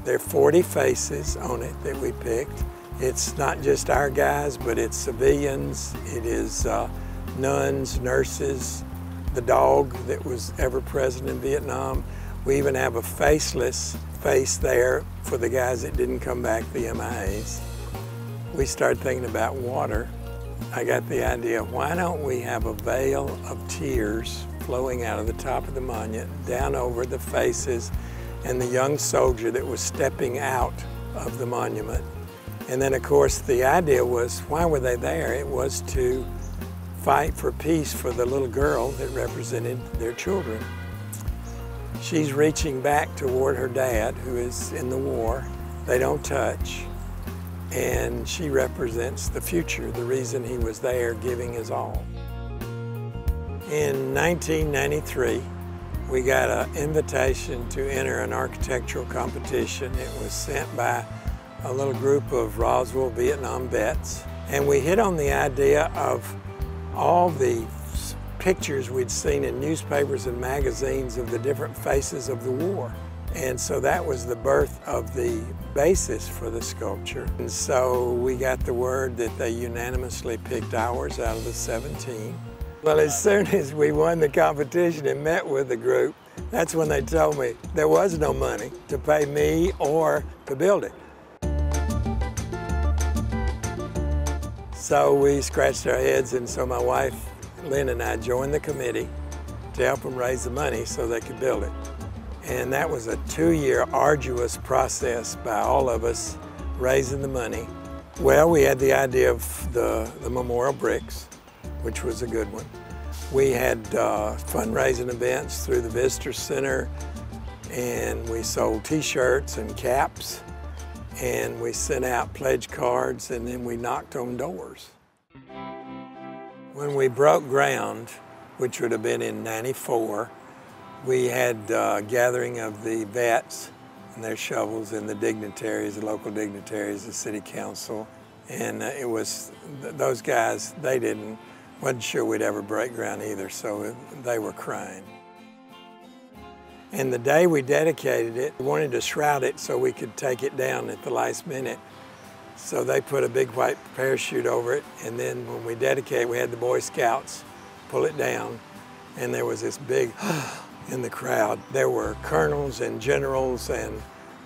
There are 40 faces on it that we picked. It's not just our guys, but it's civilians, it is nuns, nurses, the dog that was ever present in Vietnam. We even have a faceless face there for the guys that didn't come back, the MIAs. We started thinking about water. I got the idea, why don't we have a veil of tears flowing out of the top of the monument, down over the faces and the young soldier that was stepping out of the monument. And then of course the idea was, why were they there? It was to fight for peace for the little girl that represented their children. She's reaching back toward her dad, who is in the war. They don't touch. And she represents the future, the reason he was there giving his all. In 1993, we got an invitation to enter an architectural competition. It was sent by a little group of Roswell Vietnam vets. And we hit on the idea of all the pictures we'd seen in newspapers and magazines of the different faces of the war. And so that was the birth of the basis for the sculpture. And so we got the word that they unanimously picked ours out of the 17. Well, as soon as we won the competition and met with the group, that's when they told me there was no money to pay me or to build it. So we scratched our heads, and so my wife, Lynn, and I joined the committee to help them raise the money so they could build it. And that was a 2-year arduous process by all of us raising the money. Well, we had the idea of the memorial bricks, which was a good one. We had fundraising events through the Visitor Center, and we sold t-shirts and caps, and we sent out pledge cards, and then we knocked on doors. When we broke ground, which would have been in '94, we had a gathering of the vets and their shovels and the dignitaries, the local dignitaries, the city council. And it was, those guys, wasn't sure we'd ever break ground either, so they were crying. And the day we dedicated it, we wanted to shroud it so we could take it down at the last minute. So they put a big white parachute over it, and then when we dedicated, we had the Boy Scouts pull it down, and there was this big in the crowd. There were colonels and generals and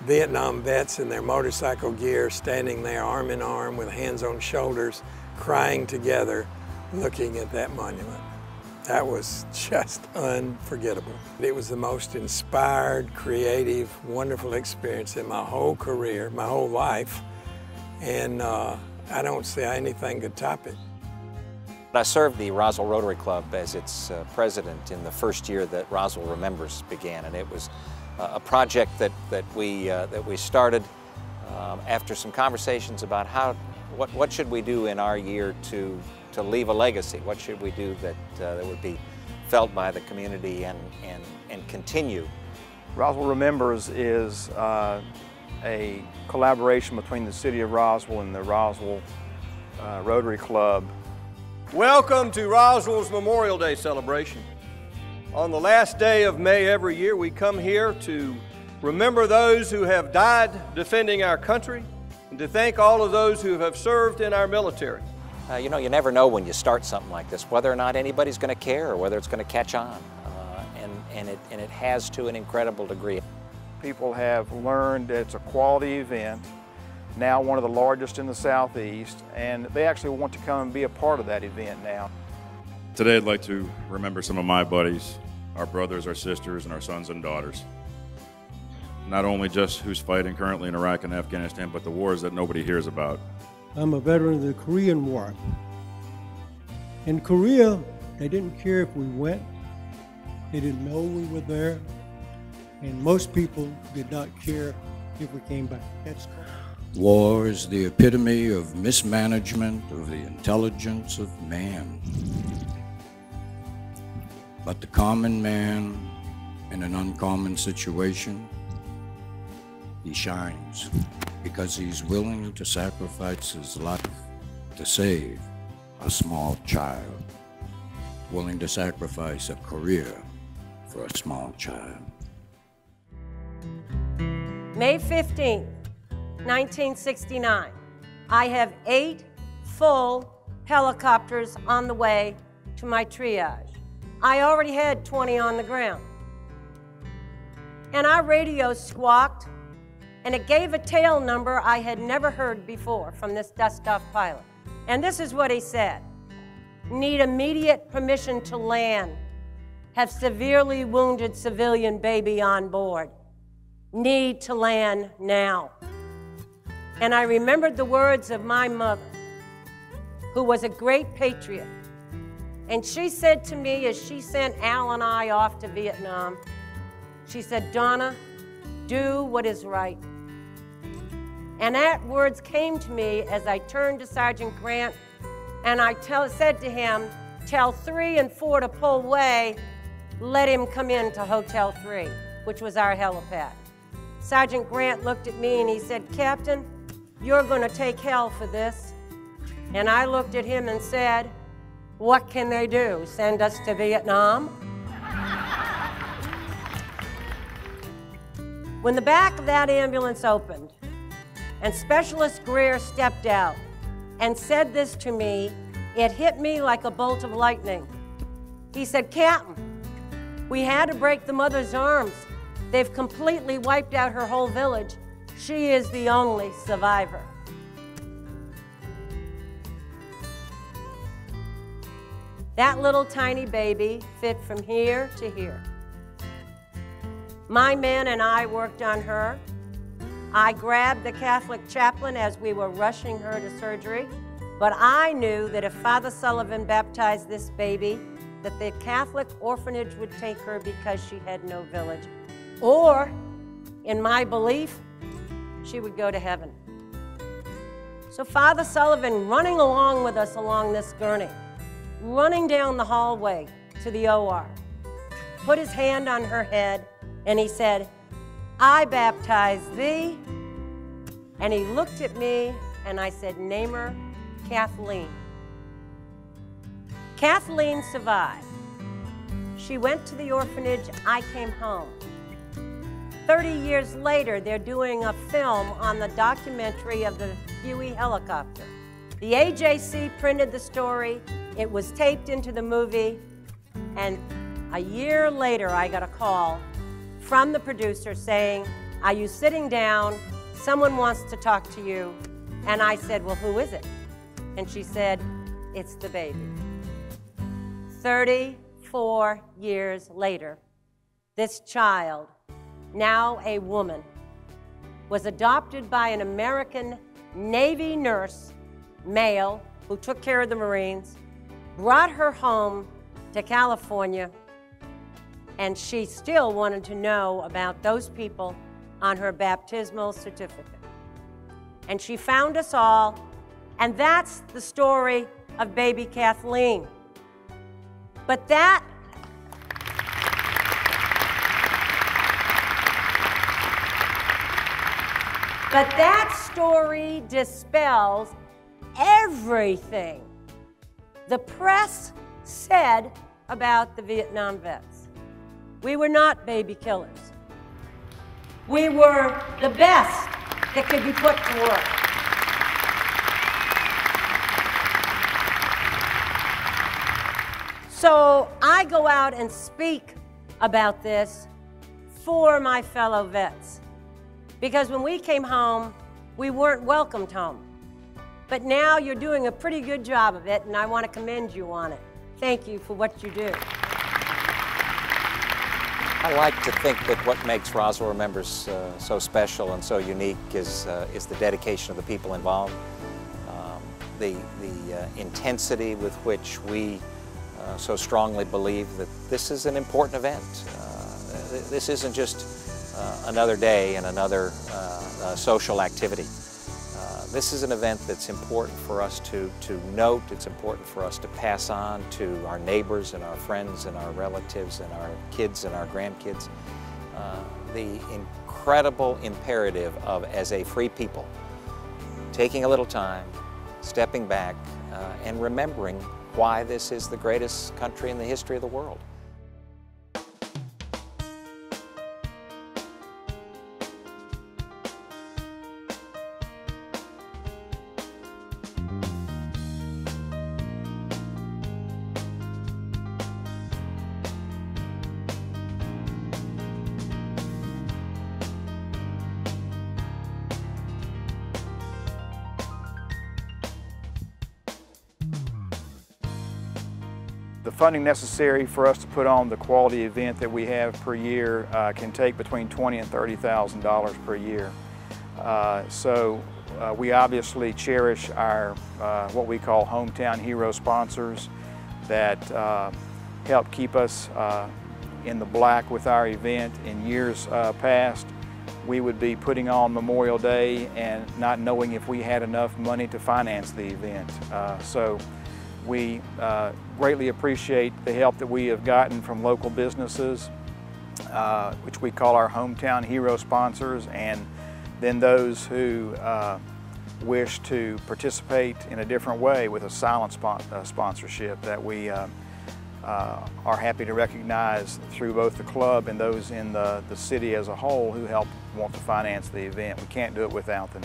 Vietnam vets in their motorcycle gear standing there arm in arm with hands on shoulders, crying together, looking at that monument. That was just unforgettable. It was the most inspired, creative, wonderful experience in my whole career, my whole life, and I don't see how anything could top it. I served the Roswell Rotary Club as its president in the first year that Roswell Remembers began, and it was a project that we started after some conversations about what should we do in our year to leave a legacy. What should we do that would be felt by the community and continue. Roswell Remembers is a collaboration between the City of Roswell and the Roswell Rotary Club. Welcome to Roswell's Memorial Day celebration. On the last day of May every year, we come here to remember those who have died defending our country and to thank all of those who have served in our military. You know, you never know when you start something like this, whether or not anybody's going to care or whether it's going to catch on. And it has to an incredible degree. People have learned that it's a quality event, now one of the largest in the Southeast, and they actually want to come and be a part of that event now. Today I'd like to remember some of my buddies, our brothers, our sisters, and our sons and daughters. Not only just who's fighting currently in Iraq and Afghanistan, but the wars that nobody hears about. I'm a veteran of the Korean War. In Korea, they didn't care if we went. They didn't know we were there. And most people did not care if we came back. War is the epitome of mismanagement of the intelligence of man. But the common man in an uncommon situation, he shines because he's willing to sacrifice his life to save a small child, willing to sacrifice a career for a small child. May 15th, 1969. I have 8 full helicopters on the way to my triage. I already had 20 on the ground. And our radio squawked, and it gave a tail number I had never heard before from this dust-off pilot. And this is what he said: need immediate permission to land. Have severely wounded civilian baby on board. Need to land now. And I remembered the words of my mother, who was a great patriot. And she said to me as she sent Al and I off to Vietnam, she said, "Donna, do what is right." And that words came to me as I turned to Sergeant Grant and I said to him, "Tell 3 and 4 to pull away, let him come into Hotel 3, which was our helipad." Sergeant Grant looked at me and he said, "Captain, you're going to take hell for this." And I looked at him and said, "What can they do? Send us to Vietnam?" When the back of that ambulance opened and Specialist Greer stepped out and said this to me, it hit me like a bolt of lightning. He said, "Captain, we had to break the mother's arms. They've completely wiped out her whole village. She is the only survivor." That little tiny baby fit from here to here. My men and I worked on her. I grabbed the Catholic chaplain as we were rushing her to surgery, but I knew that if Father Sullivan baptized this baby, that the Catholic orphanage would take her because she had no village. Or, in my belief, she would go to heaven. So Father Sullivan, running along with us along this gurney, running down the hallway to the OR, put his hand on her head, and he said, "I baptize thee." And he looked at me, and I said, "Name her Kathleen." Kathleen survived. She went to the orphanage, I came home. 30 years later, they're doing a film on the documentary of the Huey helicopter. The AJC printed the story, it was taped into the movie, and a year later I got a call from the producer saying, "Are you sitting down? Someone wants to talk to you." And I said, "Well, who is it?" And she said, "It's the baby." 34 years later, this child, now a woman, was adopted by an American Navy nurse, male, who took care of the Marines, brought her home to California, and she still wanted to know about those people on her baptismal certificate. And she found us all, and that's the story of baby Kathleen. But that story dispels everything the press said about the Vietnam vets. We were not baby killers. We were the best that could be put to work. So I go out and speak about this for my fellow vets. Because when we came home, we weren't welcomed home. But now you're doing a pretty good job of it, and I want to commend you on it. Thank you for what you do. I like to think that what makes Roswell Remembers so special and so unique is the dedication of the people involved, the intensity with which we so strongly believe that this is an important event. This isn't just another day and another social activity. This is an event that's important for us to note. It's important for us to pass on to our neighbors and our friends and our relatives and our kids and our grandkids. The incredible imperative of, as a free people, taking a little time, stepping back, and remembering why this is the greatest country in the history of the world. The funding necessary for us to put on the quality event that we have per year can take between $20,000 and $30,000 per year. We obviously cherish our what we call hometown hero sponsors that help keep us in the black with our event. In years past, we would be putting on Memorial Day and not knowing if we had enough money to finance the event. We greatly appreciate the help that we have gotten from local businesses, which we call our hometown hero sponsors, and then those who wish to participate in a different way with a silent sponsorship that we are happy to recognize through both the club and those in the city as a whole who want to finance the event. We can't do it without them.